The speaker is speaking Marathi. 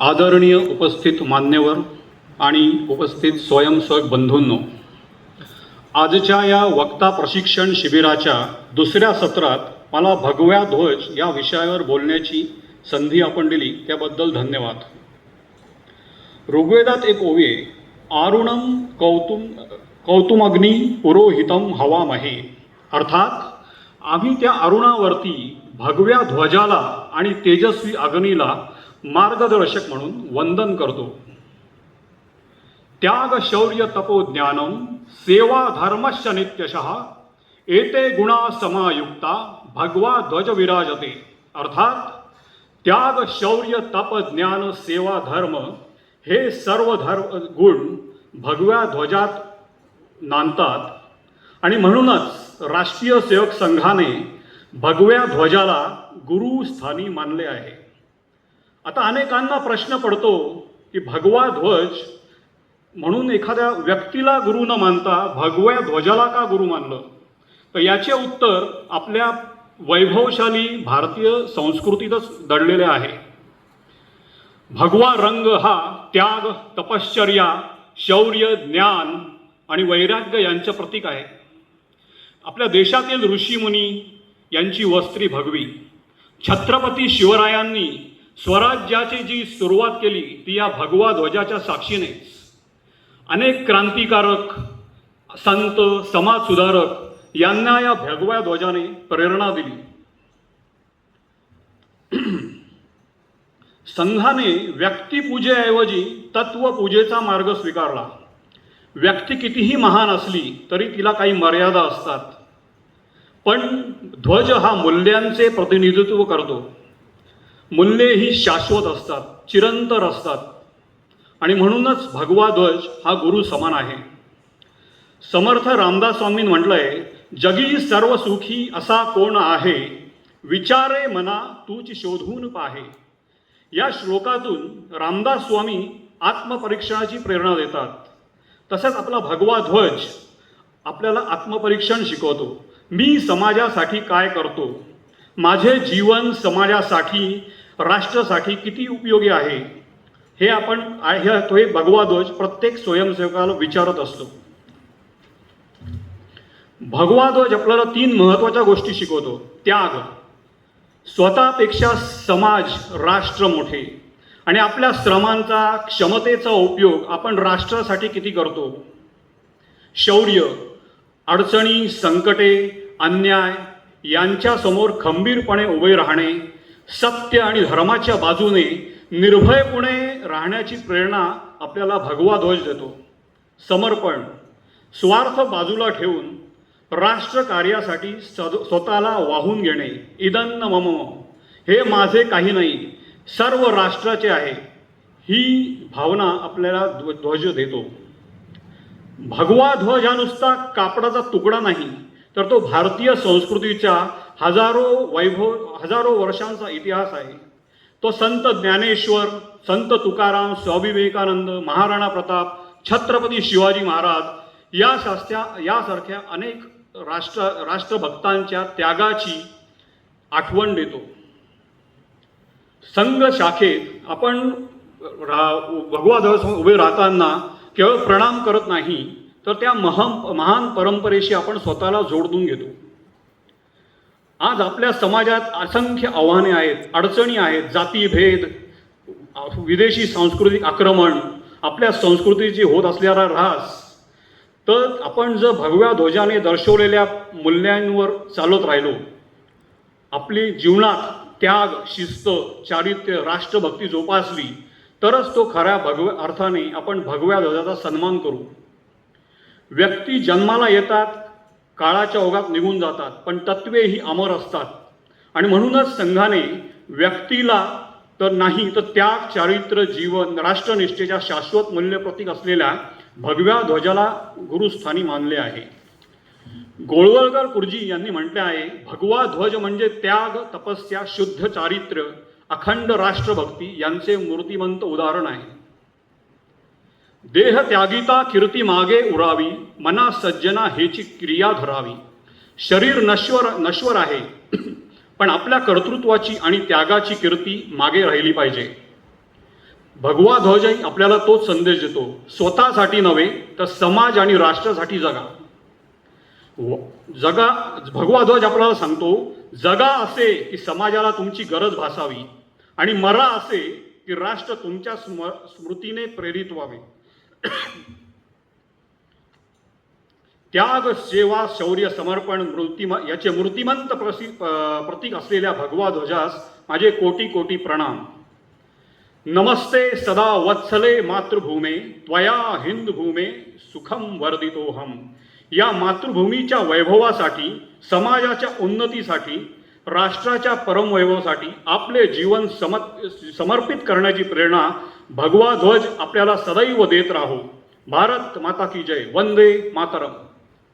आदरणीय उपस्थित मान्यवर आणि उपस्थित स्वयंसेवक बंधूंनो, आजच्या या वक्ता प्रशिक्षण शिबिराच्या दुसऱ्या सत्रात मला भगव्या ध्वज या विषयावर बोलण्याची संधी आपण दिली त्याबद्दल धन्यवाद. ऋग्वेदात एक ओवी आहे, आरुणम कौतुमग्नी पुरोहितम हवामहे. अर्थात आम्ही त्या अरुणावरती भगव्या ध्वजाला आणि तेजस्वी अग्नीला मार्गदर्शक म्हणून वंदन करतो. त्याग शौर्य तपो ज्ञानम सेवा धर्मश्च नित्यशः एते गुणा समायुक्ता भगवा ध्वज विराजते. अर्थात त्याग शौर्य तप ज्ञान सेवा धर्म हे सर्व गुण भगव्या ध्वजात नांदतात आणि म्हणूनच राष्ट्रीय सेवक संघाने भगव्या ध्वजाला गुरुस्थानी मानले आहे. आता अनेकांना प्रश्न पडतो की भगवा ध्वज म्हणून एखाद्या व्यक्तीला गुरु न मानता भगव्या ध्वजाला का गुरु मानलं? तर याचे उत्तर आपल्या वैभवशाली भारतीय संस्कृतीतच दडलेले आहे. भगवा रंग हा त्याग, तपश्चर्या, शौर्य, ज्ञान आणि वैराग्य यांचे प्रतीक आहे. आपल्या देशातील ऋषीमुनी यांची वस्त्री भगवी. छत्रपती शिवरायांनी स्वराज्याची जी सुरुवात केली ती या भगवा ध्वजाच्या साक्षीनेच. अनेक क्रांतिकारक, संत, समाजसुधारक यांना या भगव्या ध्वजाने प्रेरणा दिली. संघाने व्यक्तिपूजेऐवजी तत्वपूजेचा मार्ग स्वीकारला. व्यक्ती कितीही महान असली तरी तिला काही मर्यादा असतात, पण ध्वज हा मूल्यांचे प्रतिनिधित्व करतो. मूल्ये ही शाश्वत असतात, चिरंतर असतात आणि म्हणूनच भगवा ध्वज हा गुरु समान आहे. समर्थ रामदास स्वामींनी म्हटलंय, जगी सर्व सुखी असा कोण आहे, विचारे मना तूच शोधून पाहे. या श्लोकातून रामदास स्वामी आत्मपरीक्षणाची प्रेरणा देतात. तसंच आपला भगवा ध्वज आपल्याला आत्मपरीक्षण शिकवतो. मी समाजासाठी काय करतो, माझे जीवन समाजासाठी, राष्ट्रासाठी किती उपयोगी आहे, हे आपण हे भगवा ध्वज प्रत्येक स्वयंसेवकाला विचारत असतो. भगवा ध्वज आपल्याला 3 महत्त्वाच्या गोष्टी शिकवतो. त्याग, स्वतःपेक्षा समाज, राष्ट्र मोठे आणि आपल्या श्रमांचा, क्षमतेचा उपयोग आपण राष्ट्रासाठी किती करतो. शौर्य, अडचणी, संकटे, अन्याय यांच्या समोर खंबीरपणे उभे राहणे, सत्य आणि धर्माच्या बाजूने निर्भयपणे राहण्याची प्रेरणा आपल्याला भगवा ध्वज देतो. समर्पण, स्वार्थ बाजूला ठेवून राष्ट्र कार्यासाठी स्वतःला वाहून घेणे. इदन्न मम, हे माझे काही नाही, सर्व राष्ट्राचे आहे, ही भावना आपल्याला ध्वज देतो. भगवा ध्वज हा नुसता कापडाचा तुकडा नाही, तर तो भारतीय संस्कृतीच्या हजारो वर्षांचा इतिहास आहे. तो संत ज्ञानेश्वर, संत तुकाराम, स्वामी विवेकानंद, महाराणा प्रताप, छत्रपती शिवाजी महाराज यासारख्या अनेक राष्ट्रभक्तांच्या त्यागाची आठवण देतो. संघ शाखेत आपण भगवा ध्वज उभे राहताना केवळ प्रणाम करत नाही, तर त्या महान परंपरेशी आपण स्वतःला जोडून घेतो. आज आपल्या समाजात असंख्य आव्हाने आहेत, अडचणी आहेत, जातीभेद, विदेशी सांस्कृतिक आक्रमण, आपल्या संस्कृतीची होत असलेला ऱ्हास. तर आपण जर भगव्या ध्वजाने दर्शवलेल्या मूल्यांवर चालत राहिलो, आपली जीवनात त्याग, शिस्त, चारित्र्य, राष्ट्रभक्ती जोपासली, तरच तो खऱ्या भगव्या अर्थाने आपण भगव्या ध्वजाचा सन्मान करू. व्यक्ती जन्माला येतात, काळाच्या ओघात निघून जातात, पण तत्वे ही अमर असतात. आणि म्हणूनच संघाने व्यक्तीला तर नाही तर त्याग, चारित्र्य, जीवन, राष्ट्रनिष्ठेच्या शाश्वत मूल्य प्रतीक असलेल्या भगव्या ध्वजाला गुरुस्थानी मानले आहे. गोळवळकर गुरुजी यांनी म्हटले आहे, भगवा ध्वज म्हणजे त्याग, तपस्या, शुद्ध चारित्र्य, अखंड राष्ट्रभक्ती यांचे मूर्तिमंत उदाहरण आहे. देह त्यागिता कीर्ती मागे उरावी, मना सज्जना हेची क्रिया धरावी. शरीर नश्वर आहे, पण आपल्या कर्तृत्वाची आणि त्यागाची कीर्ती मागे राहिली पाहिजे. भगवा ध्वजही आपल्याला तोच संदेश देतो, स्वतःसाठी नव्हे तर समाज आणि राष्ट्रासाठी जगा. जगा. भगवा ध्वज आपल्याला सांगतो, जगा असे की समाजाला तुमची गरज भासावी, आणि मरा असे की राष्ट्र तुमच्या स्मृतीने प्रेरित व्हावे. त्याग, सेवा, शौर्य, समर्पण, याचे मूर्तिमंत प्रतीक असलेल्या भगवा ध्वजास माझे कोटी कोटी प्रणाम. नमस्ते सदा वत्सले मातृभूमे, त्वया हिंद भूमे सुखम वर्धितोहम. या मातृभूमीच्या वैभवासाठी, समाजाच्या उन्नतीसाठी, राष्ट्राच्या परमवैभवासाठी आपले जीवन समर्पित करण्याची प्रेरणा भगवा ध्वज आपल्याला सदैव देत राहो. भारत माता की जय. वंदे मातरम.